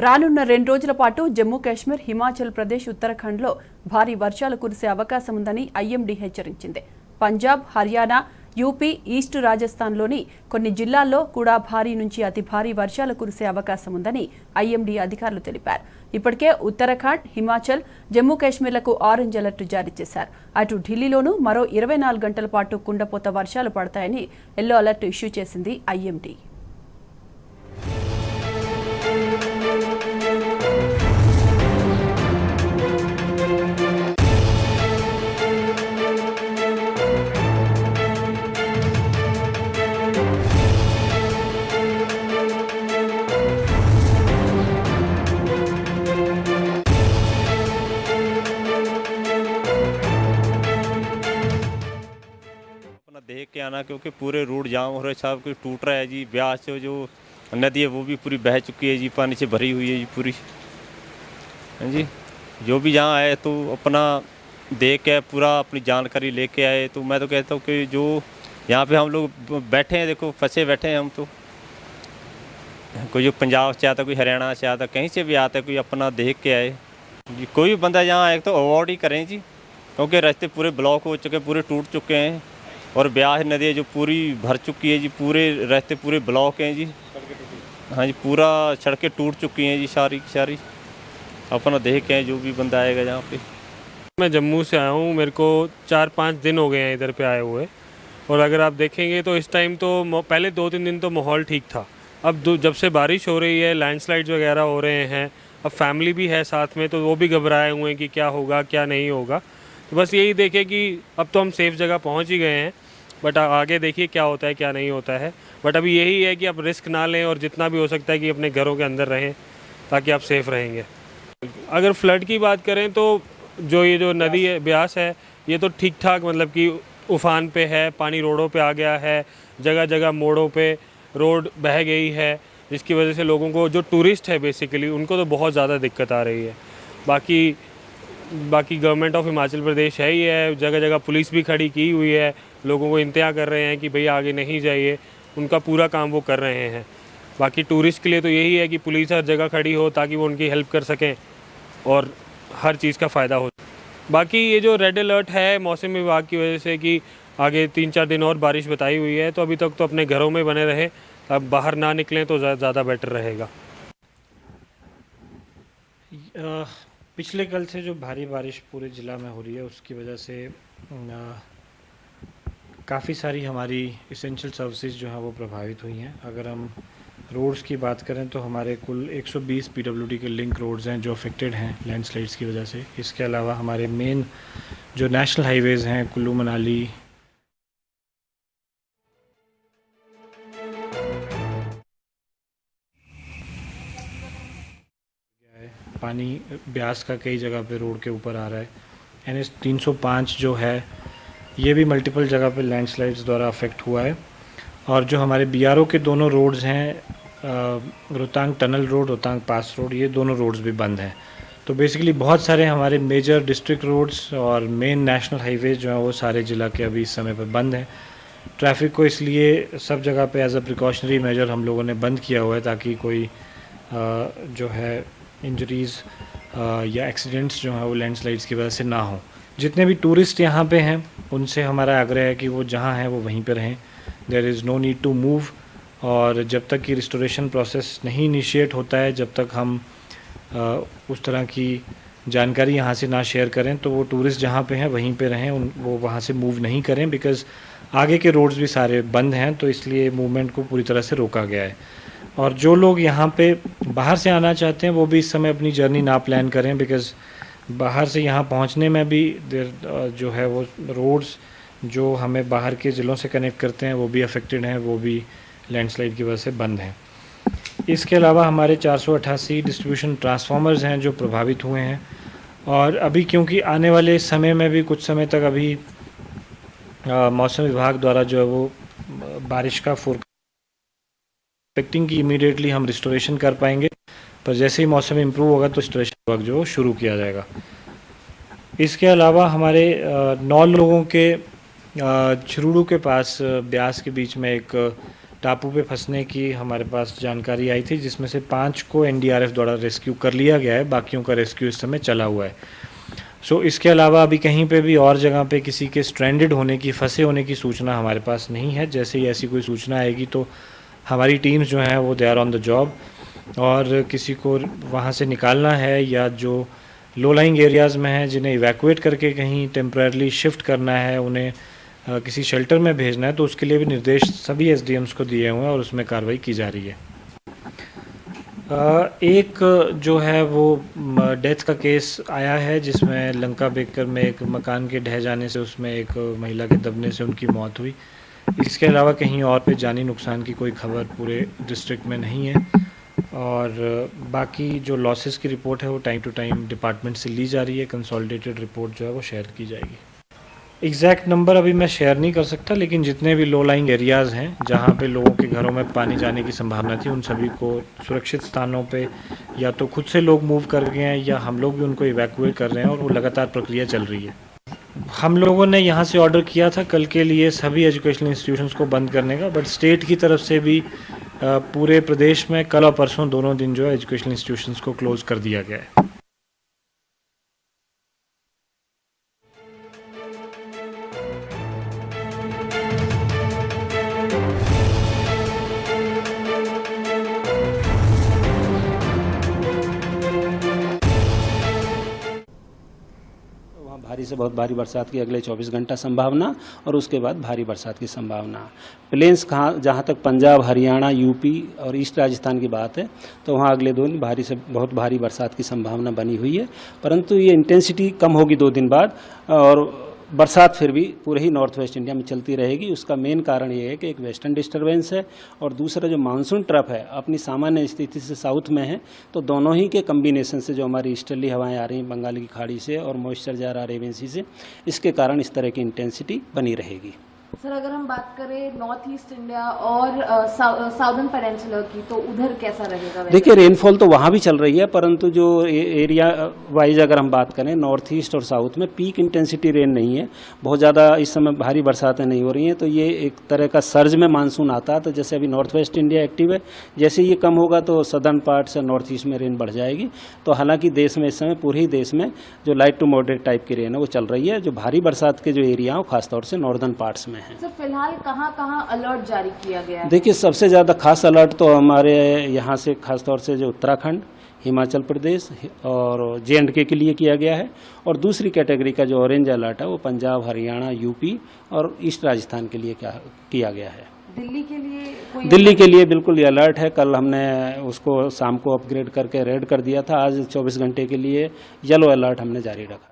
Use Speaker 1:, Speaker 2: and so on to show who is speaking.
Speaker 1: రానున్న 2 రోజుల పాటు జమ్మూ కాశ్మీర్, హిమాచల్ ప్రదేశ్, ఉత్తరాఖండ్లో భారీ వర్షాలు కురిసే అవకాశం ఉందని ఐఎండీ హెచ్చరించింది. పంజాబ్, హర్యానా, యూపీ, ఈస్ట్ రాజస్థాన్లోని కొన్ని జిల్లాల్లో కూడా భారీ నుంచి అతి భారీ వర్షాలు కురిసే అవకాశం ఉందని ఐఎండీ అధికారులు తెలిపారు. ఇప్పటికే ఉత్తరాఖండ్, హిమాచల్, జమ్మూ కాశ్మీర్లకు ఆరెంజ్ అలర్ట్ జారీ చేశారు. అటు ఢిల్లీలోనూ మరో 24 గంటల పాటు కుండపోత వర్షాలు పడతాయని ఎల్లో అలర్ట్ ఇష్యూ చేసింది ఐఎండీ.
Speaker 2: देख के आना, क्योंकि पूरे रोड जाम हो रहे, सब कुछ टूट रहा है जी। ब्यास से जो नदी है वो भी पूरी बह चुकी है जी, पानी से भरी हुई है जी पूरी। हाँ जी, जो भी यहाँ आए तो अपना देख के पूरा अपनी जानकारी लेके आए। तो मैं तो कहता हूँ कि जो यहाँ पे हम लोग बैठे हैं, देखो फंसे बैठे हैं हम, तो कोई जो पंजाब से आता, कोई हरियाणा से आता, कहीं से भी आता है, कोई अपना देख के आए जी। कोई भी बंदा यहाँ आए तो अवॉइड ही करें जी, क्योंकि रास्ते पूरे ब्लॉक हो चुके, पूरे टूट चुके हैं। और ब्यास नदी जो पूरी भर चुकी है जी, पूरे रास्ते पूरे ब्लॉक हैं जी। हाँ जी, पूरा सड़कें टूट चुकी हैं जी, सारी अपना देख के जो भी बंदा आएगा यहाँ पे।
Speaker 3: मैं जम्मू से आया हूँ, मेरे को 4-5 दिन हो गए हैं इधर पे आए हुए। और अगर आप देखेंगे तो इस टाइम तो पहले 2-3 दिन तो माहौल ठीक था। अब जब से बारिश हो रही है, लैंडस्लाइड्स वगैरह हो रहे हैं, अब फैमिली भी है साथ में, तो वो भी घबराए हुए हैं कि क्या होगा क्या नहीं होगा। तो बस यही देखें कि अब तो हम सेफ़ जगह पहुँच ही गए हैं, बट आगे देखिए क्या होता है क्या नहीं होता है। बट अभी यही है कि आप रिस्क ना लें और जितना भी हो सकता है कि अपने घरों के अंदर रहें, ताकि आप सेफ़ रहेंगे। अगर फ्लड की बात करें तो ये जो नदी है ब्यास है, ये तो ठीक ठाक मतलब कि उफान पे है, पानी रोडों पे आ गया है, जगह जगह मोड़ों पे रोड बह गई है, जिसकी वजह से लोगों को, जो टूरिस्ट है बेसिकली, उनको तो बहुत ज़्यादा दिक्कत आ रही है। बाकी गवर्नमेंट ऑफ हिमाचल प्रदेश है ही है, जगह जगह पुलिस भी खड़ी की हुई है, लोगों को इंतजार कर रहे हैं कि भैया आगे नहीं जाइए, उनका पूरा काम वो कर रहे हैं। बाकी टूरिस्ट के लिए तो यही है कि पुलिस हर जगह खड़ी हो ताकि वो उनकी हेल्प कर सकें और हर चीज़ का फ़ायदा हो। बाकी ये जो रेड अलर्ट है मौसम विभाग की वजह से कि आगे 3-4 दिन और बारिश बताई हुई है, तो अभी तक तो अपने घरों में बने रहे, अब बाहर ना निकलें तो ज़्यादा बेटर रहेगा।
Speaker 4: पिछले कल से जो भारी बारिश पूरे ज़िला में हो रही है, उसकी वजह से काफ़ी सारी हमारी इसेंशियल सर्विसेज जो हैं वो प्रभावित हुई हैं। अगर हम रोड्स की बात करें तो हमारे कुल 120 पीडब्ल्यूडी के लिंक रोड्स हैं जो अफेक्टेड हैं लैंडस्लाइड्स की वजह से। इसके अलावा हमारे मेन जो नेशनल हाईवेज़ हैं, कुल्लू मनाली, पानी ब्यास का कई जगह पे रोड के ऊपर आ रहा है। NH 305 जो है ये भी मल्टीपल जगह पे लैंडस्लाइड्स द्वारा अफेक्ट हुआ है। और जो हमारे BRO के दोनों रोड्स हैं, रोहतांग टनल रोड, रोहतांग पास रोड, ये दोनों रोड्स भी बंद हैं। तो बेसिकली बहुत सारे हमारे मेजर डिस्ट्रिक्ट रोड्स और मेन नेशनल हाईवेज जो हैं वो सारे ज़िला के अभी इस समय पर बंद हैं। ट्रैफिक को इसलिए सब जगह पे एज अ प्रिकॉशनरी मेजर हम लोगों ने बंद किया हुआ है, ताकि कोई जो है इंजरीज़ या एक्सीडेंट्स जो हैं वो लैंडस्लाइड्स की वजह से ना हो। जितने भी टूरिस्ट यहाँ पे हैं उनसे हमारा आग्रह है कि वो जहाँ हैं वो वहीं पे रहें। There is no need to move. और जब तक कि रिस्टोरेशन प्रोसेस नहीं इनिशिएट होता है, जब तक हम उस तरह की जानकारी यहाँ से ना शेयर करें, तो वो टूरिस्ट जहाँ पे हैं वहीं पे रहें, वो वहाँ से मूव नहीं करें। बिकॉज़ आगे के रोड्स भी सारे बंद हैं, तो इसलिए मूवमेंट को पूरी तरह से रोका गया है। और जो लोग यहाँ पे बाहर से आना चाहते हैं वो भी इस समय अपनी जर्नी ना प्लान करें, बिकॉज़ बाहर से यहाँ पहुँचने में भी जो है वो रोड्स जो हमें बाहर के ज़िलों से कनेक्ट करते हैं वो भी अफेक्टेड हैं, वो भी लैंडस्लाइड की वजह से बंद हैं। इसके अलावा हमारे 488 डिस्ट्रीब्यूशन ट्रांसफार्मर्स हैं जो प्रभावित हुए हैं। और अभी क्योंकि आने वाले समय में भी कुछ समय तक अभी मौसम विभाग द्वारा जो है वो बारिश का एक्सपेक्टिंग की इमीडिएटली हम रिस्टोरेशन कर पाएंगे, पर जैसे ही मौसम इम्प्रूव होगा तो रिस्टोरेशन वर्क जो शुरू किया जाएगा। इसके अलावा हमारे 9 लोगों के छरूड़ू के पास ब्यास के बीच में एक टापू पे फंसने की हमारे पास जानकारी आई थी, जिसमें से 5 को NDRF द्वारा रेस्क्यू कर लिया गया है, बाकियों का रेस्क्यू इस समय चला हुआ है। सो इसके अलावा अभी कहीं पे भी और जगह पे किसी के स्ट्रैंडेड होने की, फंसे होने की सूचना हमारे पास नहीं है। जैसे ही ऐसी कोई सूचना आएगी तो हमारी टीम्स जो हैं वो they are on the job, और किसी को वहाँ से निकालना है या जो लो लाइंग एरियाज़ में हैं जिन्हें इवैक्यूएट करके कहीं टेम्परेरली शिफ्ट करना है, उन्हें किसी शेल्टर में भेजना है, तो उसके लिए भी निर्देश सभी SDMs को दिए हुए हैं और उसमें कार्रवाई की जा रही है। एक जो है वो डेथ का केस आया है, जिसमें लंका बेकर में एक मकान के ढह जाने से उसमें एक महिला के दबने से उनकी मौत हुई। इसके अलावा कहीं और पे जानी नुकसान की कोई खबर पूरे डिस्ट्रिक्ट में नहीं है, और बाकी जो लॉसेस की रिपोर्ट है वो टाइम टू टाइम डिपार्टमेंट से ली जा रही है। कंसोलिडेटेड रिपोर्ट जो है वो शेयर की जाएगी। एग्जैक्ट नंबर अभी मैं शेयर नहीं कर सकता, लेकिन जितने भी लो लाइंग एरियाज़ हैं जहाँ पे लोगों के घरों में पानी जाने की संभावना थी, उन सभी को सुरक्षित स्थानों पे या तो खुद से लोग मूव कर गए हैं या हम लोग भी उनको इवैक्यूएट कर रहे हैं, और वो लगातार प्रक्रिया चल रही है। हम लोगों ने यहाँ से ऑर्डर किया था कल के लिए सभी एजुकेशनल इंस्टीट्यूशंस को बंद करने का, बट स्टेट की तरफ से भी पूरे प्रदेश में कल और परसों दोनों दिन जो है एजुकेशनल इंस्टीट्यूशंस को क्लोज़ कर दिया गया है।
Speaker 5: भारी से बहुत भारी बरसात की अगले 24 घंटा संभावना, और उसके बाद भारी बरसात की संभावना। प्लेन्स जहाँ तक पंजाब, हरियाणा, यूपी और ईस्ट राजस्थान की बात है, तो वहाँ अगले 2 दिन भारी से बहुत भारी बरसात की संभावना बनी हुई है, परंतु ये इंटेंसिटी कम होगी 2 दिन बाद, और बरसात फिर भी पूरे ही नॉर्थ वेस्ट इंडिया में चलती रहेगी। उसका मेन कारण ये है कि एक वेस्टर्न डिस्टर्बेंस है, और दूसरा जो मानसून ट्रफ है अपनी सामान्य स्थिति से साउथ में है, तो दोनों ही के कम्बिनेशन से जो हमारी ईस्टर्ली हवाएं आ रही हैं बंगाल की खाड़ी से और मॉइस्चर जा रहा है अरेबियन सी से, इसके कारण इस तरह की इंटेंसिटी बनी रहेगी।
Speaker 6: सर, अगर हम बात करें नॉर्थ ईस्ट इंडिया और साउदर्न पेनिनसुला की, तो उधर कैसा रहेगा?
Speaker 5: देखिए, रेनफॉल तो वहाँ भी चल रही है, परंतु जो एरिया वाइज अगर हम बात करें नॉर्थ ईस्ट और साउथ में पीक इंटेंसिटी रेन नहीं है, बहुत ज़्यादा इस समय भारी बरसातें नहीं हो रही हैं, तो ये एक तरह का सर्ज में मानसून आता है। तो जैसे अभी नॉर्थ वेस्ट इंडिया एक्टिव है, जैसे ये कम होगा तो सदर्न पार्ट से नॉर्थ ईस्ट में रेन बढ़ जाएगी। तो हालांकि देश में इस समय पूरे ही देश में जो लाइट टू मॉडरेट टाइप की रेन है वो चल रही है। जो भारी बरसात के जो एरिया हो खासतौर से नॉर्दर्न पार्ट्स में है।
Speaker 6: सर, फिलहाल कहाँ अलर्ट जारी किया गया है?
Speaker 5: देखिए, सबसे ज़्यादा खास अलर्ट तो हमारे यहाँ से खासतौर से जो उत्तराखंड, हिमाचल प्रदेश और J&K के लिए किया गया है, और दूसरी कैटेगरी का जो ऑरेंज अलर्ट है वो पंजाब, हरियाणा, यूपी और ईस्ट राजस्थान के लिए किया गया है।
Speaker 6: दिल्ली के लिए
Speaker 5: दिल्ली के लिए बिल्कुल ये अलर्ट है। कल हमने उसको शाम को अपग्रेड करके रेड कर दिया था। आज 24 घंटे के लिए येलो अलर्ट हमने जारी रखा।